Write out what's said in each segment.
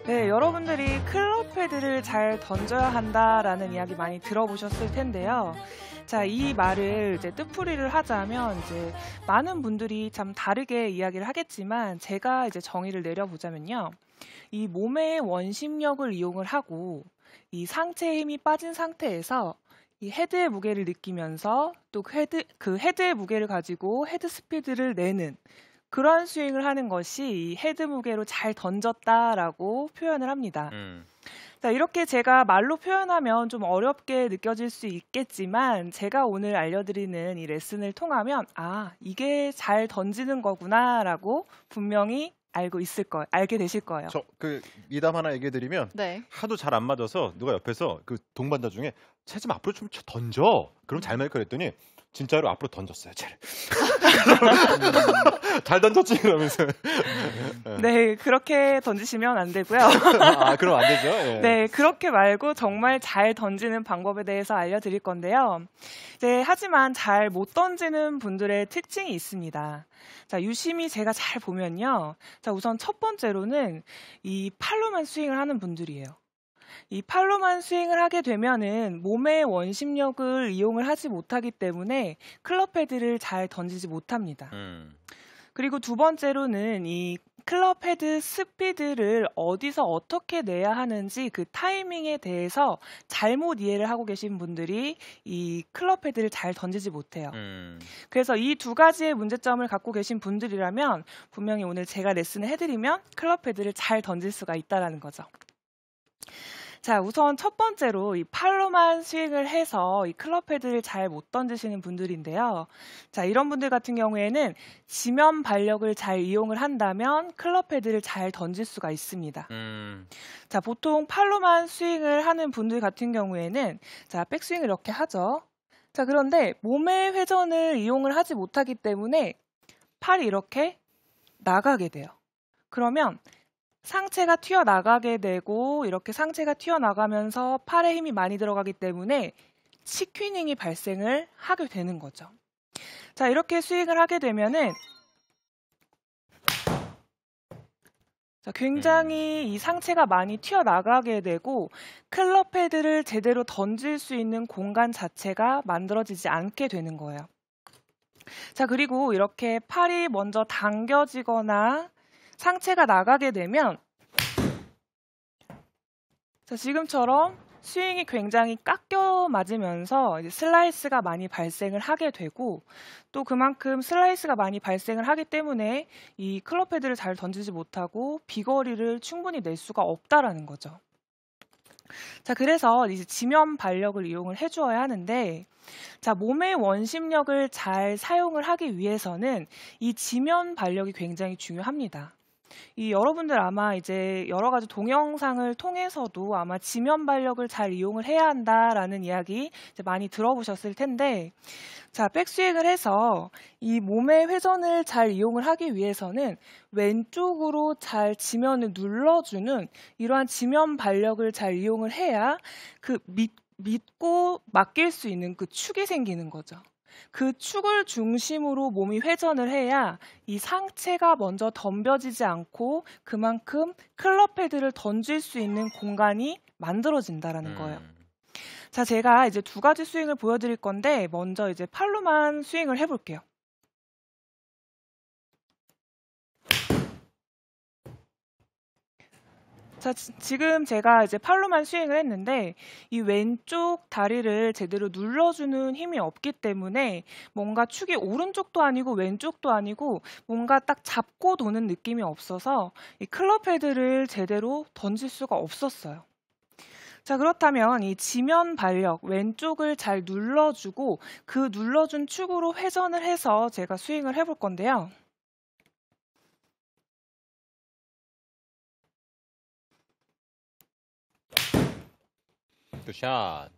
네, 여러분들이 클럽 헤드를 잘 던져야 한다라는 이야기 많이 들어보셨을 텐데요. 자, 이 말을 이제 뜻풀이를 하자면 이제 많은 분들이 참 다르게 이야기를 하겠지만 제가 이제 정의를 내려보자면요. 이 몸의 원심력을 이용을 하고 이 상체에 힘이 빠진 상태에서 이 헤드의 무게를 느끼면서 또 그 헤드의 무게를 가지고 헤드 스피드를 내는 그런 스윙을 하는 것이 이 헤드 무게로 잘 던졌다라고 표현을 합니다. 자, 이렇게 제가 말로 표현하면 좀 어렵게 느껴질 수 있겠지만 제가 오늘 알려드리는 이 레슨을 통하면 아, 이게 잘 던지는 거구나라고 분명히 알게 되실 거예요. 저 그 미담 하나 얘기해 드리면 네. 하도 잘 안 맞아서 누가 옆에서 그 동반자 중에 채 좀 앞으로 좀 던져. 그럼 잘 맞을 거랬더니 진짜로 앞으로 던졌어요, 채를. 잘 던졌지 그러면서. 네, 그렇게 던지시면 안 되고요. 아, 그럼 안 되죠. 예. 네, 그렇게 말고 정말 잘 던지는 방법에 대해서 알려드릴 건데요. 네, 하지만 잘 못 던지는 분들의 특징이 있습니다. 자, 유심히 제가 잘 보면요. 자, 우선 첫 번째로는 이 팔로만 스윙을 하는 분들이에요. 이 팔로만 스윙을 하게 되면은 몸의 원심력을 이용을 하지 못하기 때문에 클럽 헤드를 잘 던지지 못합니다. 그리고 두 번째로는 이 클럽 헤드 스피드를 어디서 어떻게 내야 하는지 그 타이밍에 대해서 잘못 이해를 하고 계신 분들이 이 클럽 헤드를 잘 던지지 못해요. 그래서 이 두 가지의 문제점을 갖고 계신 분들이라면 분명히 오늘 제가 레슨을 해드리면 클럽 헤드를 잘 던질 수가 있다는 거죠. 자, 우선 첫 번째로 이 팔로만 스윙을 해서 이 클럽 헤드를 잘 못 던지시는 분들인데요. 자, 이런 분들 같은 경우에는 지면 발력을 잘 이용을 한다면 클럽 헤드를 잘 던질 수가 있습니다. 자, 보통 팔로만 스윙을 하는 분들 같은 경우에는 자, 백스윙을 이렇게 하죠. 자, 그런데 몸의 회전을 이용을 하지 못하기 때문에 팔이 이렇게 나가게 돼요. 그러면 상체가 튀어나가게 되고 이렇게 상체가 튀어나가면서 팔에 힘이 많이 들어가기 때문에 치퀴닝이 발생을 하게 되는 거죠. 자, 이렇게 스윙을 하게 되면은 자, 굉장히 이 상체가 많이 튀어나가게 되고 클럽 헤드를 제대로 던질 수 있는 공간 자체가 만들어지지 않게 되는 거예요. 자, 그리고 이렇게 팔이 먼저 당겨지거나 상체가 나가게 되면 자, 지금처럼 스윙이 굉장히 깎여 맞으면서 이제 슬라이스가 많이 발생을 하게 되고 또 그만큼 슬라이스가 많이 발생을 하기 때문에 이 클럽 헤드를 잘 던지지 못하고 비거리를 충분히 낼 수가 없다라는 거죠. 자, 그래서 이제 지면 발력을 이용을 해주어야 하는데 자, 몸의 원심력을 잘 사용을 하기 위해서는 이 지면 발력이 굉장히 중요합니다. 이 여러분들 아마 이제 여러 가지 동영상을 통해서도 아마 지면 발력을 잘 이용을 해야 한다라는 이야기 이제 많이 들어보셨을 텐데 자, 백스윙을 해서 이 몸의 회전을 잘 이용을 하기 위해서는 왼쪽으로 잘 지면을 눌러주는 이러한 지면 발력을 잘 이용을 해야 그 믿고 맡길 수 있는 그 축이 생기는 거죠. 그 축을 중심으로 몸이 회전을 해야 이 상체가 먼저 덤벼지지 않고 그만큼 클럽 헤드를 던질 수 있는 공간이 만들어진다라는 거예요. 자, 제가 이제 두 가지 스윙을 보여드릴 건데 먼저 이제 팔로만 스윙을 해볼게요. 자, 지금 제가 이제 팔로만 스윙을 했는데 이 왼쪽 다리를 제대로 눌러주는 힘이 없기 때문에 뭔가 축이 오른쪽도 아니고 왼쪽도 아니고 뭔가 딱 잡고 도는 느낌이 없어서 이 클럽 헤드를 제대로 던질 수가 없었어요. 자, 그렇다면 이 지면 발력, 왼쪽을 잘 눌러주고 그 눌러준 축으로 회전을 해서 제가 스윙을 해볼 건데요. 샷.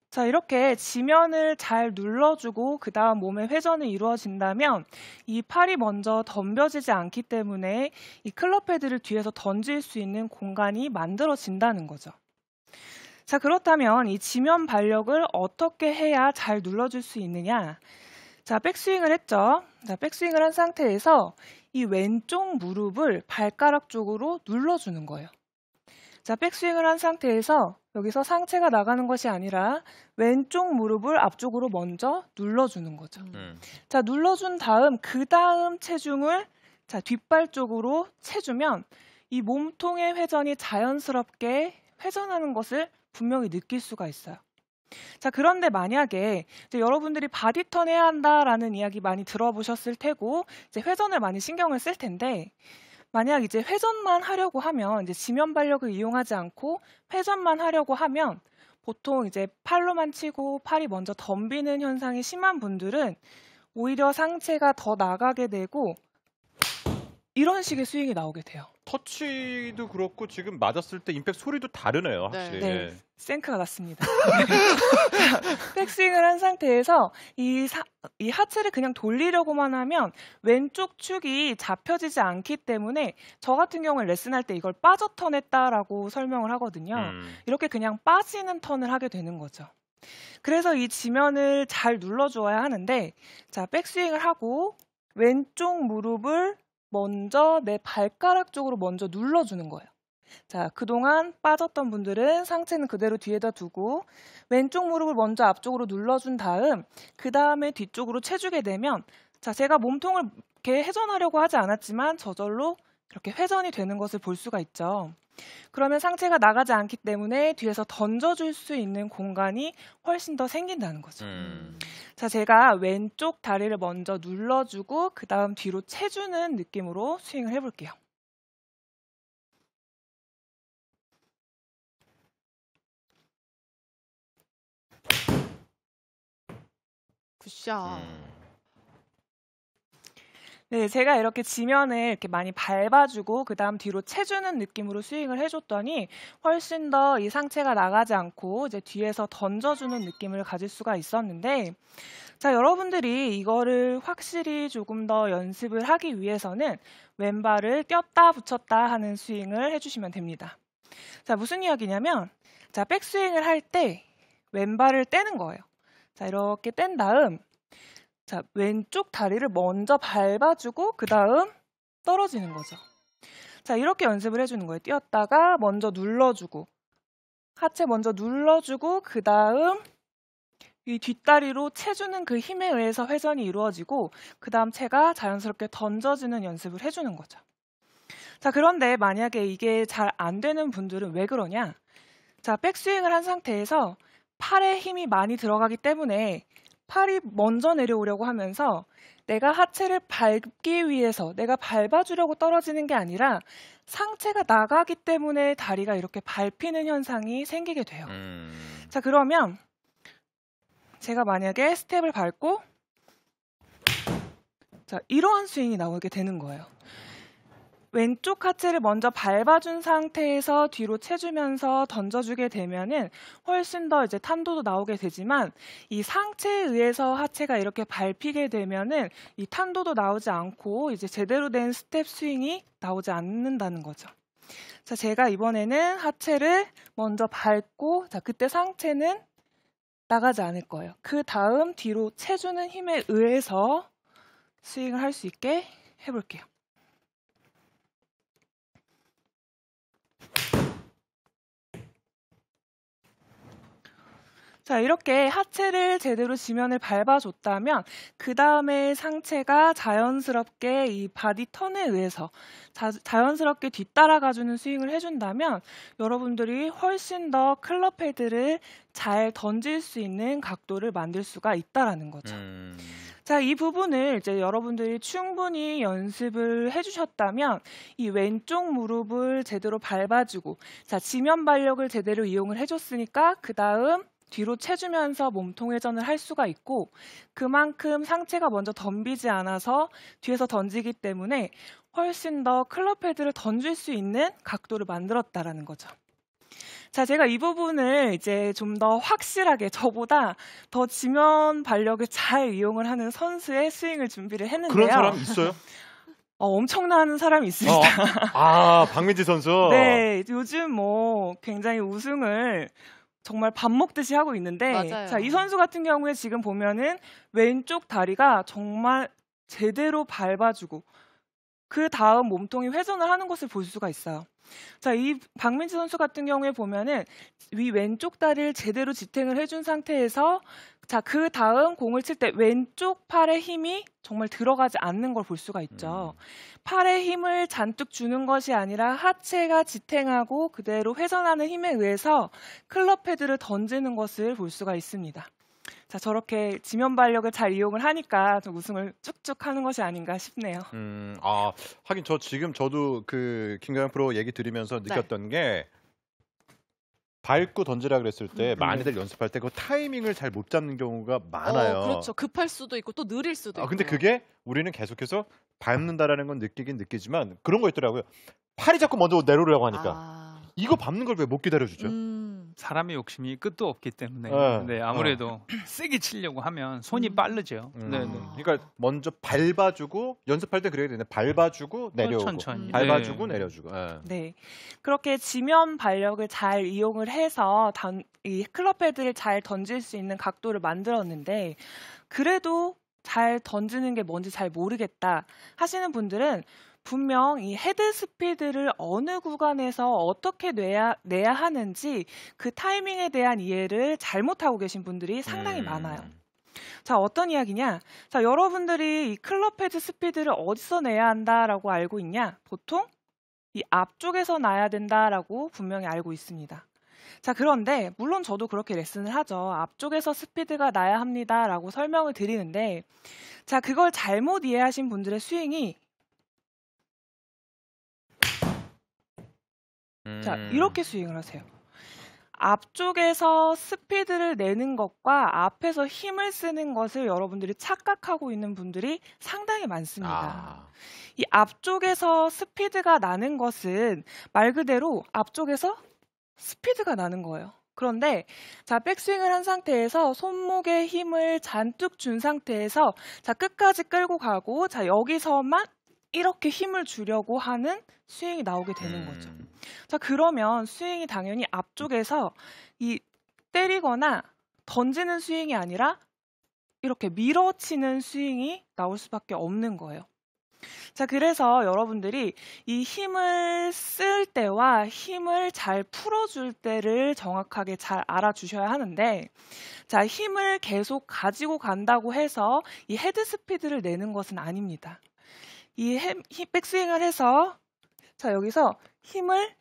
자, 이렇게 지면을 잘 눌러주고 그 다음 몸의 회전이 이루어진다면 이 팔이 먼저 덤벼지지 않기 때문에 이 클럽 헤드를 뒤에서 던질 수 있는 공간이 만들어진다는 거죠. 자, 그렇다면 이 지면 발력을 어떻게 해야 잘 눌러줄 수 있느냐? 자, 백스윙을 했죠. 자, 백스윙을 한 상태에서 이 왼쪽 무릎을 발가락 쪽으로 눌러주는 거예요. 자, 백스윙을 한 상태에서 여기서 상체가 나가는 것이 아니라 왼쪽 무릎을 앞쪽으로 먼저 눌러주는 거죠. 자, 눌러준 다음 그 다음 체중을 자, 뒷발 쪽으로 채주면 이 몸통의 회전이 자연스럽게 회전하는 것을 분명히 느낄 수가 있어요. 자, 그런데 만약에 이제 여러분들이 바디턴 해야 한다라는 이야기 많이 들어보셨을 테고 이제 회전을 많이 신경을 쓸 텐데 만약 이제 회전만 하려고 하면 이제 지면 발력을 이용하지 않고 회전만 하려고 하면 보통 이제 팔로만 치고 팔이 먼저 덤비는 현상이 심한 분들은 오히려 상체가 더 나가게 되고 이런 식의 스윙이 나오게 돼요. 터치도 그렇고 지금 맞았을 때 임팩트 소리도 다르네요, 확실히. 네, 생크가 났습니다. 백스윙을 한 상태에서 이 하체를 그냥 돌리려고만 하면 왼쪽 축이 잡혀지지 않기 때문에 저 같은 경우는 레슨할 때 이걸 빠져 턴했다라고 설명을 하거든요. 이렇게 그냥 빠지는 턴을 하게 되는 거죠. 그래서 이 지면을 잘 눌러주어야 하는데 자, 백스윙을 하고 왼쪽 무릎을 먼저 내 발가락 쪽으로 먼저 눌러주는 거예요. 자, 그동안 빠졌던 분들은 상체는 그대로 뒤에다 두고 왼쪽 무릎을 먼저 앞쪽으로 눌러준 다음 그 다음에 뒤쪽으로 채주게 되면 자, 제가 몸통을 이렇게 회전하려고 하지 않았지만 저절로 이렇게 회전이 되는 것을 볼 수가 있죠. 그러면 상체가 나가지 않기 때문에 뒤에서 던져줄 수 있는 공간이 훨씬 더 생긴다는 거죠. 자, 제가 왼쪽 다리를 먼저 눌러주고 그 다음 뒤로 채주는 느낌으로 스윙을 해볼게요. 굿샷. 네, 제가 이렇게 지면을 이렇게 많이 밟아주고 그 다음 뒤로 채주는 느낌으로 스윙을 해줬더니 훨씬 더 이 상체가 나가지 않고 이제 뒤에서 던져주는 느낌을 가질 수가 있었는데 자, 여러분들이 이거를 확실히 조금 더 연습을 하기 위해서는 왼발을 띄었다 붙였다 하는 스윙을 해주시면 됩니다. 자, 무슨 이야기냐면 자, 백스윙을 할 때 왼발을 떼는 거예요. 자, 이렇게 뗀 다음 자, 왼쪽 다리를 먼저 밟아주고 그 다음 떨어지는 거죠. 자, 이렇게 연습을 해주는 거예요. 뛰었다가 먼저 눌러주고 하체 먼저 눌러주고 그 다음 이 뒷다리로 채주는 그 힘에 의해서 회전이 이루어지고 그 다음 채가 자연스럽게 던져지는 연습을 해주는 거죠. 자, 그런데 만약에 이게 잘 안 되는 분들은 왜 그러냐? 자, 백스윙을 한 상태에서 팔에 힘이 많이 들어가기 때문에 팔이 먼저 내려오려고 하면서 내가 하체를 밟기 위해서 내가 밟아주려고 떨어지는 게 아니라 상체가 나가기 때문에 다리가 이렇게 밟히는 현상이 생기게 돼요. 자, 그러면 제가 만약에 스텝을 밟고 자, 이러한 스윙이 나오게 되는 거예요. 왼쪽 하체를 먼저 밟아준 상태에서 뒤로 채주면서 던져주게 되면은 훨씬 더 이제 탄도도 나오게 되지만 이 상체에 의해서 하체가 이렇게 밟히게 되면은 이 탄도도 나오지 않고 이제 제대로 된 스텝 스윙이 나오지 않는다는 거죠. 자, 제가 이번에는 하체를 먼저 밟고 자, 그때 상체는 나가지 않을 거예요. 그 다음 뒤로 채주는 힘에 의해서 스윙을 할 수 있게 해볼게요. 자, 이렇게 하체를 제대로 지면을 밟아줬다면 그 다음에 상체가 자연스럽게 이 바디 턴에 의해서 자연스럽게 뒤따라가주는 스윙을 해준다면 여러분들이 훨씬 더 클럽 헤드를 잘 던질 수 있는 각도를 만들 수가 있다라는 거죠. 자, 이 부분을 이제 여러분들이 충분히 연습을 해주셨다면 이 왼쪽 무릎을 제대로 밟아주고 자, 지면 발력을 제대로 이용을 해줬으니까 그 다음 뒤로 채주면서 몸통 회전을 할 수가 있고 그만큼 상체가 먼저 덤비지 않아서 뒤에서 던지기 때문에 훨씬 더 클럽 헤드를 던질 수 있는 각도를 만들었다라는 거죠. 자, 제가 이 부분을 이제 좀 더 확실하게 저보다 더 지면 발력을 잘 이용을 하는 선수의 스윙을 준비를 했는데요. 그런 사람 있어요? 엄청난 사람이 있습니다. 아, 박민지 선수. 네, 요즘 뭐 굉장히 우승을 정말 밥 먹듯이 하고 있는데 맞아요. 자, 이 선수 같은 경우에 지금 보면은 왼쪽 다리가 정말 제대로 밟아주고 그 다음 몸통이 회전을 하는 것을 볼 수가 있어요. 자, 이 박민지 선수 같은 경우에 보면은 위 왼쪽 다리를 제대로 지탱을 해준 상태에서 자, 그 다음 공을 칠 때 왼쪽 팔에 힘이 정말 들어가지 않는 걸 볼 수가 있죠. 팔에 힘을 잔뜩 주는 것이 아니라 하체가 지탱하고 그대로 회전하는 힘에 의해서 클럽 헤드를 던지는 것을 볼 수가 있습니다. 자, 저렇게 지면 발력을 잘 이용을 하니까 좀 우승을 쭉쭉 하는 것이 아닌가 싶네요. 하긴 저도 그 김가영 프로 얘기 들으면서 느꼈던 게 밟고 던지라 그랬을 때 많이들 연습할 때 그 타이밍을 잘 못 잡는 경우가 많아요. 그렇죠. 급할 수도 있고 또 느릴 수도 있고. 근데 그게 우리는 계속해서 밟는다라는 건 느끼긴 느끼지만 그런 거 있더라고요. 팔이 자꾸 먼저 내려오려고 하니까 이거 밟는 걸 왜 못 기다려주죠? 사람의 욕심이 끝도 없기 때문에 네, 아무래도 세게 치려고 하면 손이 빠르죠. 네. 그러니까 먼저 밟아주고 연습할 때 그래야 되네. 밟아주고 내려오고, 천천히. 밟아주고 내려주고. 네, 그렇게 지면 발력을 잘 이용을 해서 이 클럽 헤드를 잘 던질 수 있는 각도를 만들었는데 그래도 잘 던지는 게 뭔지 잘 모르겠다 하시는 분들은 분명 이 헤드 스피드를 어느 구간에서 어떻게 내야 하는지 그 타이밍에 대한 이해를 잘못하고 계신 분들이 상당히 많아요. 자, 어떤 이야기냐? 자, 여러분들이 이 클럽 헤드 스피드를 어디서 내야 한다라고 알고 있냐? 보통 이 앞쪽에서 놔야 된다라고 분명히 알고 있습니다. 자, 그런데 물론 저도 그렇게 레슨을 하죠. 앞쪽에서 스피드가 나야 합니다라고 설명을 드리는데 자, 그걸 잘못 이해하신 분들의 스윙이 자, 이렇게 스윙을 하세요. 앞쪽에서 스피드를 내는 것과 앞에서 힘을 쓰는 것을 여러분들이 착각하고 있는 분들이 상당히 많습니다. 이 앞쪽에서 스피드가 나는 것은 말 그대로 앞쪽에서 스피드가 나는 거예요. 그런데 자, 백스윙을 한 상태에서 손목에 힘을 잔뜩 준 상태에서 자, 끝까지 끌고 가고 자, 여기서만 이렇게 힘을 주려고 하는 스윙이 나오게 되는 거죠. 자, 그러면 스윙이 당연히 앞쪽에서 이 때리거나 던지는 스윙이 아니라 이렇게 밀어치는 스윙이 나올 수밖에 없는 거예요. 자, 그래서 여러분들이 이 힘을 쓸 때와 힘을 잘 풀어줄 때를 정확하게 잘 알아주셔야 하는데 자, 힘을 계속 가지고 간다고 해서 이 헤드 스피드를 내는 것은 아닙니다. 이 백스윙을 해서 자, 여기서 힘을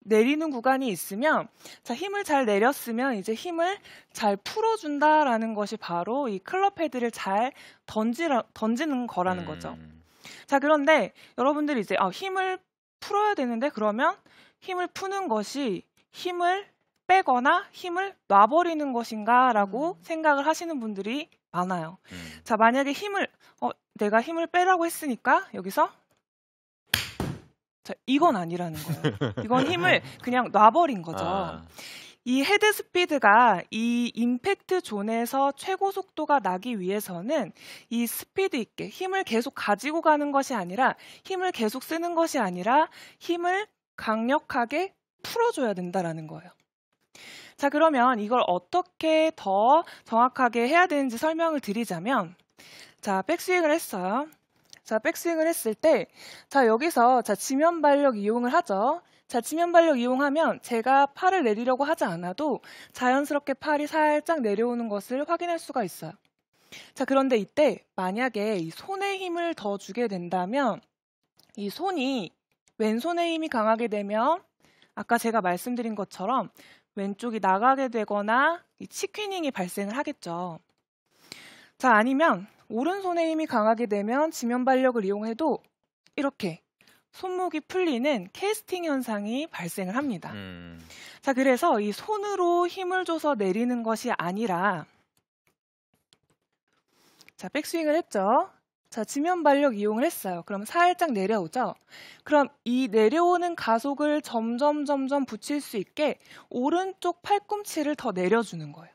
내리는 구간이 있으면 자, 힘을 잘 내렸으면 이제 힘을 잘 풀어준다라는 것이 바로 이 클럽 헤드를 잘 던지는 거라는 거죠. 자, 그런데 여러분들이 이제 힘을 풀어야 되는데 그러면 힘을 푸는 것이 힘을 빼거나 힘을 놔버리는 것인가라고 생각을 하시는 분들이 많아요. 자, 만약에 내가 힘을 빼라고 했으니까 여기서 자, 이건 아니라는 거예요. 이건 힘을 그냥 놔버린 거죠. 이 헤드 스피드가 이 임팩트 존에서 최고 속도가 나기 위해서는 이 스피드 있게 힘을 계속 가지고 가는 것이 아니라 힘을 계속 쓰는 것이 아니라 힘을 강력하게 풀어줘야 된다라는 거예요. 자, 그러면 이걸 어떻게 더 정확하게 해야 되는지 설명을 드리자면 자, 백스윙을 했어요. 자, 백스윙을 했을 때 자, 여기서 자, 지면 발력 이용을 하죠. 자, 지면 발력 이용하면 제가 팔을 내리려고 하지 않아도 자연스럽게 팔이 살짝 내려오는 것을 확인할 수가 있어요. 자, 그런데 이때 만약에 이 손에 힘을 더 주게 된다면 이 손이 왼손에 힘이 강하게 되면 아까 제가 말씀드린 것처럼 왼쪽이 나가게 되거나 이 치퀴닝이 발생을 하겠죠. 자, 아니면 오른손에 힘이 강하게 되면 지면 발력을 이용해도 이렇게 손목이 풀리는 캐스팅 현상이 발생을 합니다. 자, 그래서 이 손으로 힘을 줘서 내리는 것이 아니라 자, 백스윙을 했죠. 자, 지면 발력 이용을 했어요. 그럼 살짝 내려오죠. 그럼 이 내려오는 가속을 점점 붙일 수 있게 오른쪽 팔꿈치를 더 내려주는 거예요.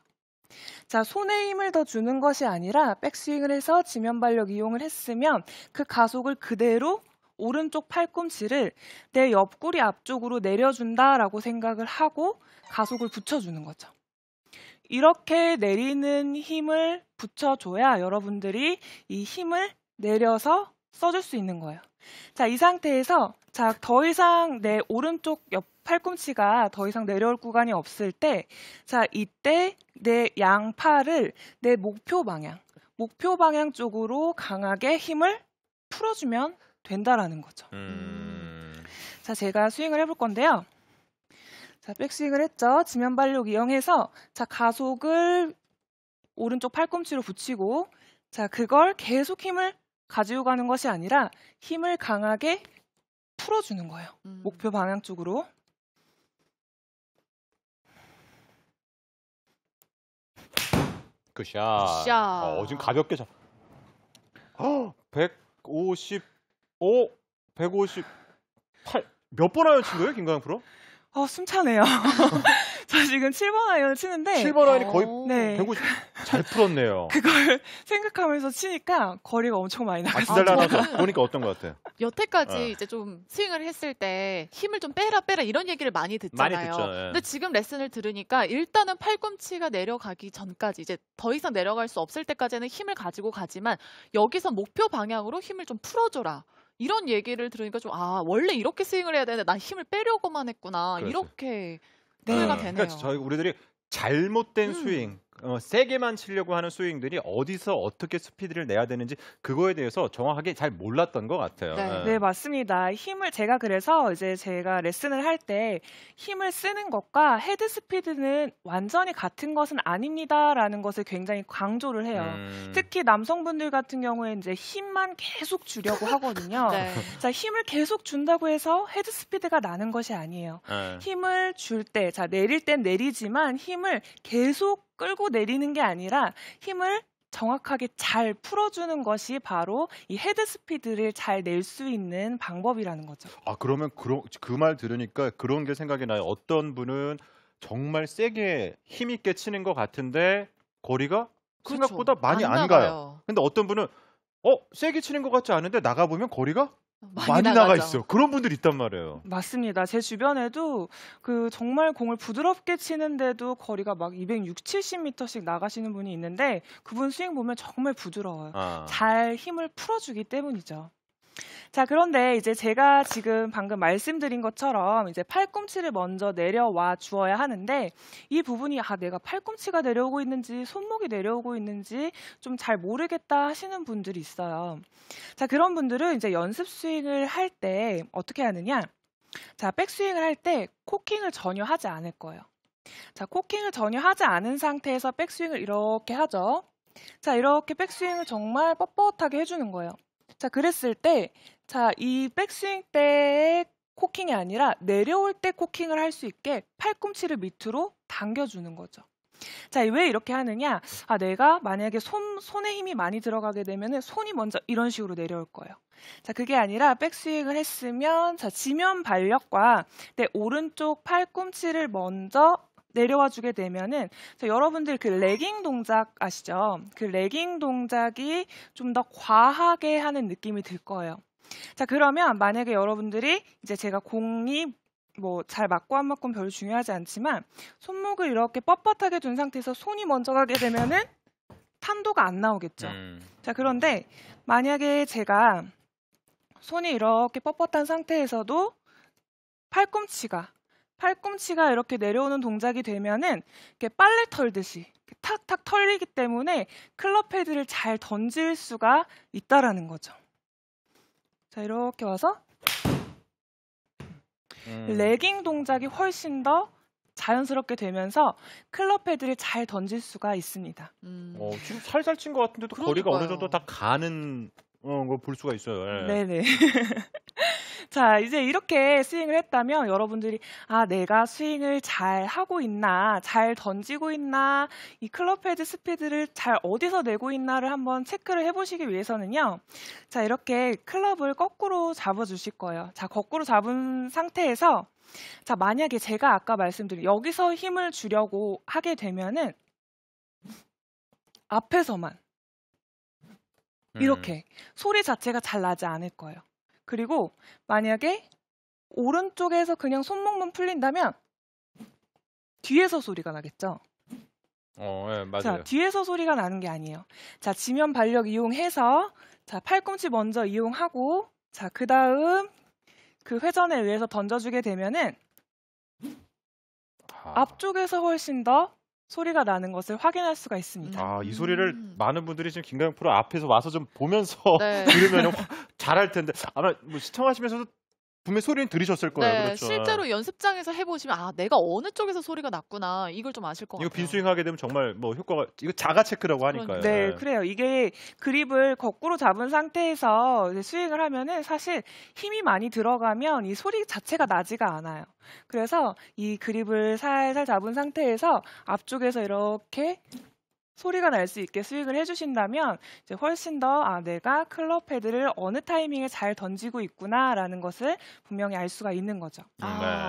자, 손에 힘을 더 주는 것이 아니라 백스윙을 해서 지면 발력 이용을 했으면 그 가속을 그대로 오른쪽 팔꿈치를 내 옆구리 앞쪽으로 내려준다라고 생각을 하고 가속을 붙여주는 거죠. 이렇게 내리는 힘을 붙여줘야 여러분들이 이 힘을 내려서 써줄 수 있는 거예요. 자, 이 상태에서 자, 더 이상 내 오른쪽 옆 팔꿈치가 더 이상 내려올 구간이 없을 때, 자, 이때 내 양팔을 내 목표 방향 쪽으로 강하게 힘을 풀어주면 된다라는 거죠. 자, 제가 스윙을 해볼 건데요. 자, 백스윙을 했죠. 지면 발력 이용해서 자, 가속을 오른쪽 팔꿈치로 붙이고, 자, 그걸 계속 힘을 가지고 가는 것이 아니라 힘을 강하게 풀어주는 거예요. 목표 방향 쪽으로. 굿샷. 굿샷. 지금 가볍게 155, 158. 몇 번 아이언 친 거예요, 김가영 프로? 숨차네요. 저 지금 7번 아이언을 치는데 7번 아이언이 거의 네. 150. 잘 풀었네요. 그걸 생각하면서 치니까 거리가 엄청 많이 나갔어요. 진달라 나서 보니까 어떤 것 같아요? 여태까지 이제 좀 스윙을 했을 때 힘을 좀 빼라 이런 얘기를 많이 듣잖아요. 많이 듣죠, 예. 근데 지금 레슨을 들으니까 일단은 팔꿈치가 내려가기 전까지 이제 더 이상 내려갈 수 없을 때까지는 힘을 가지고 가지만 여기서 목표 방향으로 힘을 좀 풀어줘라. 이런 얘기를 들으니까 좀 원래 이렇게 스윙을 해야 되는데 난 힘을 빼려고만 했구나. 그렇죠. 이렇게 이해가 되네요. 그러니까 우리들이 잘못된 스윙, 세게만 치려고 하는 스윙들이 어디서 어떻게 스피드를 내야 되는지 그거에 대해서 정확하게 잘 몰랐던 것 같아요. 네, 맞습니다. 힘을 제가 그래서 이제 제가 레슨을 할 때 힘을 쓰는 것과 헤드 스피드는 완전히 같은 것은 아닙니다라는 것을 굉장히 강조를 해요. 특히 남성분들 같은 경우에 이제 힘만 계속 주려고 하거든요. 네. 자, 힘을 계속 준다고 해서 헤드 스피드가 나는 것이 아니에요. 힘을 줄 때, 자, 내릴 땐 내리지만 힘을 계속 끌고 내리는 게 아니라 힘을 정확하게 잘 풀어주는 것이 바로 이 헤드 스피드를 잘 낼 수 있는 방법이라는 거죠. 그러면 그 말 들으니까 그런 게 생각이 나요. 어떤 분은 정말 세게 힘 있게 치는 것 같은데 거리가 그렇죠. 생각보다 많이 안 가요. 근데 어떤 분은 세게 치는 것 같지 않은데 나가보면 거리가 많이 나가 있어요. 그런 분들이 있단 말이에요. 맞습니다. 제 주변에도 정말 공을 부드럽게 치는데도 거리가 막 260, 70m씩 나가시는 분이 있는데 그분 스윙 보면 정말 부드러워요. 잘 힘을 풀어주기 때문이죠. 자, 그런데 이제 제가 지금 방금 말씀드린 것처럼 이제 팔꿈치를 먼저 내려와 주어야 하는데 이 부분이 내가 팔꿈치가 내려오고 있는지 손목이 내려오고 있는지 좀 잘 모르겠다 하시는 분들이 있어요. 자, 그런 분들은 이제 연습 스윙을 할 때 어떻게 하느냐? 자, 백스윙을 할 때 코킹을 전혀 하지 않을 거예요. 자, 코킹을 전혀 하지 않은 상태에서 백스윙을 이렇게 하죠. 자, 이렇게 백스윙을 정말 뻣뻣하게 해주는 거예요. 자, 그랬을 때, 자, 이 백스윙 때의 코킹이 아니라 내려올 때 코킹을 할 수 있게 팔꿈치를 밑으로 당겨주는 거죠. 자, 왜 이렇게 하느냐? 내가 만약에 손에 힘이 많이 들어가게 되면 손이 먼저 이런 식으로 내려올 거예요. 자, 그게 아니라 백스윙을 했으면, 자, 지면 발력과 내 오른쪽 팔꿈치를 먼저 내려와 주게 되면은 여러분들 그 레깅 동작 아시죠? 그 레깅 동작이 좀 더 과하게 하는 느낌이 들 거예요. 자, 그러면 만약에 여러분들이 이제 제가 공이 잘 맞고 안 맞고는 별로 중요하지 않지만 손목을 이렇게 뻣뻣하게 둔 상태에서 손이 먼저 가게 되면은 탄도가 안 나오겠죠. 자, 그런데 만약에 제가 손이 이렇게 뻣뻣한 상태에서도 팔꿈치가 이렇게 내려오는 동작이 되면은 이렇게 빨래 털듯이 탁탁 털리기 때문에 클럽 헤드를 잘 던질 수가 있다라는 거죠. 자, 이렇게 와서 레깅 동작이 훨씬 더 자연스럽게 되면서 클럽 헤드를 잘 던질 수가 있습니다. 지금 살살 친 것 같은데도 거리가 어느 정도 다 가는 거 볼 수가 있어요. 네네. 자, 이제 이렇게 스윙을 했다면 여러분들이 내가 스윙을 잘 하고 있나, 잘 던지고 있나, 이 클럽 헤드 스피드를 잘 어디서 내고 있나를 한번 체크를 해보시기 위해서는요. 자, 이렇게 클럽을 거꾸로 잡아주실 거예요. 자, 거꾸로 잡은 상태에서 자, 만약에 제가 아까 말씀드린 여기서 힘을 주려고 하게 되면은 앞에서만 이렇게 소리 자체가 잘 나지 않을 거예요. 그리고 만약에 오른쪽에서 그냥 손목만 풀린다면 뒤에서 소리가 나겠죠. 예, 맞아요. 자, 뒤에서 소리가 나는 게 아니에요. 자, 지면 발력 이용해서 자, 팔꿈치 먼저 이용하고 자, 그다음 그 회전에 의해서 던져주게 되면은 앞쪽에서 훨씬 더 소리가 나는 것을 확인할 수가 있습니다. 이 소리를 많은 분들이 지금 김가영 프로 앞에서 와서 좀 보면서 네. 들으면 잘할 텐데 아마 뭐 시청하시면서도 분명히 소리는 들으셨을 거예요. 네, 그렇죠. 실제로 연습장에서 해보시면 아 내가 어느 쪽에서 소리가 났구나 이걸 좀 아실 것 이거 같아요. 빈스윙 하게 되면 정말 뭐 효과가 이거 자가 체크라고 하니까요. 네, 예. 그래요. 이게 그립을 거꾸로 잡은 상태에서 이제 스윙을 하면은 사실 힘이 많이 들어가면 이 소리 자체가 나지가 않아요. 그래서 이 그립을 살살 잡은 상태에서 앞쪽에서 이렇게 소리가 날 수 있게 스윙을 해주신다면 이제 훨씬 더 내가 클럽 헤드를 어느 타이밍에 잘 던지고 있구나라는 것을 분명히 알 수가 있는 거죠. 네.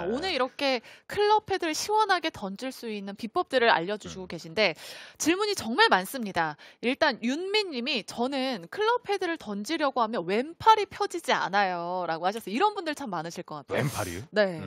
오늘 이렇게 클럽 헤드를 시원하게 던질 수 있는 비법들을 알려주시고 계신데 질문이 정말 많습니다. 일단 윤민 님이 저는 클럽 헤드를 던지려고 하면 왼팔이 펴지지 않아요 라고 하셨어요. 이런 분들 참 많으실 것 같아요. 왼팔이요? 네.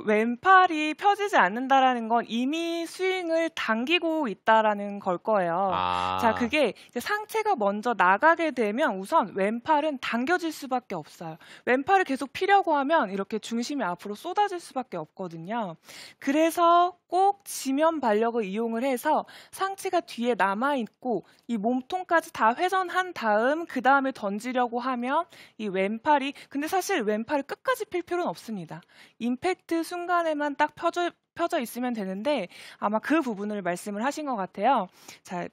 왼팔이 펴지지 않는다라는 건 이미 스윙을 당기고 있다라는 걸 거예요. 자, 그게 이제 상체가 먼저 나가게 되면 우선 왼팔은 당겨질 수밖에 없어요. 왼팔을 계속 피려고 하면 이렇게 중심이 앞으로 쏟아질 수밖에 없거든요. 그래서 꼭 지면 발력을 이용을 해서 상체가 뒤에 남아있고 이 몸통까지 다 회전한 다음 그 다음에 던지려고 하면 이 왼팔이 근데 사실 왼팔을 끝까지 필 필요는 없습니다. 임팩트 순간에만 딱 펴져 있으면 되는데 아마 그 부분을 말씀을 하신 것 같아요. 자,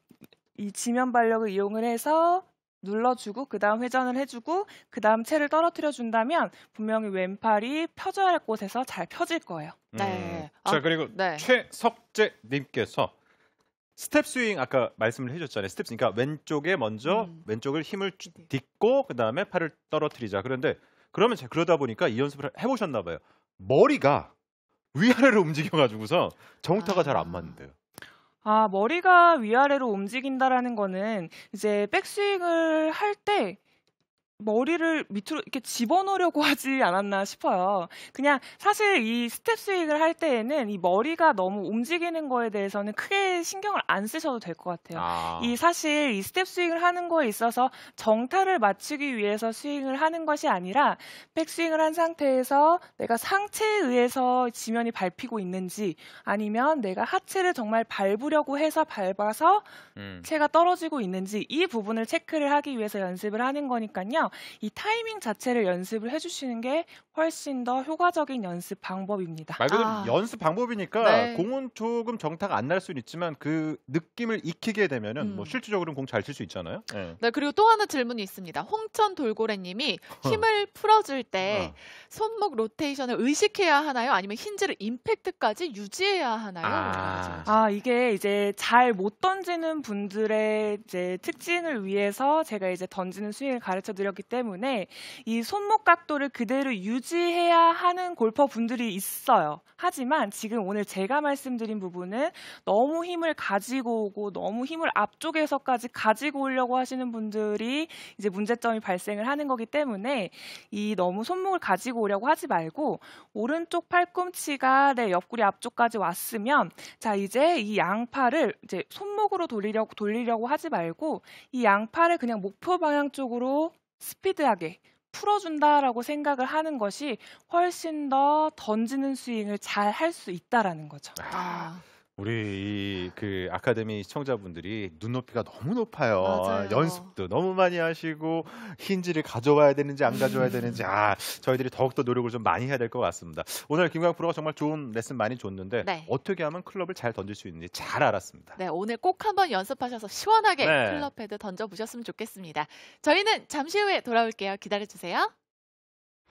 이 지면 발력을 이용을 해서 눌러주고 그 다음 회전을 해주고 그 다음 채를 떨어뜨려 준다면 분명히 왼팔이 펴져야 할 곳에서 잘 펴질 거예요. 네. 자, 그리고 네. 최석재 님께서 스텝 스윙 아까 말씀을 해줬잖아요. 스텝 스윙. 그러니까 왼쪽에 먼저 왼쪽을 힘을 딛고 그 다음에 팔을 떨어뜨리자. 그런데 그러면 그러다 보니까 이 연습을 해보셨나 봐요. 머리가 위아래로 움직여가지고서 정타가 잘 안 맞는데요. 머리가 위아래로 움직인다라는 거는 이제 백스윙을 할 때 머리를 밑으로 이렇게 집어넣으려고 하지 않았나 싶어요. 그냥 사실 이 스텝 스윙을 할 때에는 이 머리가 너무 움직이는 거에 대해서는 크게 신경을 안 쓰셔도 될 것 같아요. 사실 이 스텝 스윙을 하는 거에 있어서 정타를 맞추기 위해서 스윙을 하는 것이 아니라 백스윙을 한 상태에서 내가 상체에 의해서 지면이 밟히고 있는지 아니면 내가 하체를 정말 밟으려고 해서 밟아서 채가 떨어지고 있는지 이 부분을 체크를 하기 위해서 연습을 하는 거니까요. 이 타이밍 자체를 연습을 해주시는 게 훨씬 더 효과적인 연습 방법입니다. 말 그대로 연습 방법이니까 네. 공은 조금 정타가 안 날 수는 있지만 그 느낌을 익히게 되면은 뭐 실질적으로는 공 잘 칠 수 있잖아요. 네. 네, 그리고 또 하나 질문이 있습니다. 홍천 돌고래님이 힘을 풀어줄 때 손목 로테이션을 의식해야 하나요? 아니면 힌지를 임팩트까지 유지해야 하나요? 이게 이제 잘 못 던지는 분들의 이제 특징을 위해서 제가 이제 던지는 스윙을 가르쳐 드렸기 때문에 이 손목 각도를 그대로 유지해야 하는 골퍼 분들이 있어요. 하지만 지금 오늘 제가 말씀드린 부분은 너무 힘을 가지고 오고 너무 힘을 앞쪽에서까지 가지고 오려고 하시는 분들이 이제 문제점이 발생을 하는 거기 때문에 이 너무 손목을 가지고 오려고 하지 말고 오른쪽 팔꿈치가 내 옆구리 앞쪽까지 왔으면 자 이제 이 양팔을 이제 손목으로 돌리려고 하지 말고 이 양팔을 그냥 목표 방향 쪽으로 스피드하게 풀어준다라고 생각을 하는 것이 훨씬 더 던지는 스윙을 잘 할 수 있다라는 거죠. 우리 그 아카데미 시청자분들이 눈높이가 너무 높아요. 맞아요. 연습도 너무 많이 하시고 힌지를 가져와야 되는지 안 가져와야 되는지 저희들이 더욱더 노력을 좀 많이 해야 될 것 같습니다. 오늘 김가영 프로가 정말 좋은 레슨 많이 줬는데 네. 어떻게 하면 클럽을 잘 던질 수 있는지 잘 알았습니다. 네, 오늘 꼭 한번 연습하셔서 시원하게 네. 클럽 헤드 던져보셨으면 좋겠습니다. 저희는 잠시 후에 돌아올게요. 기다려주세요.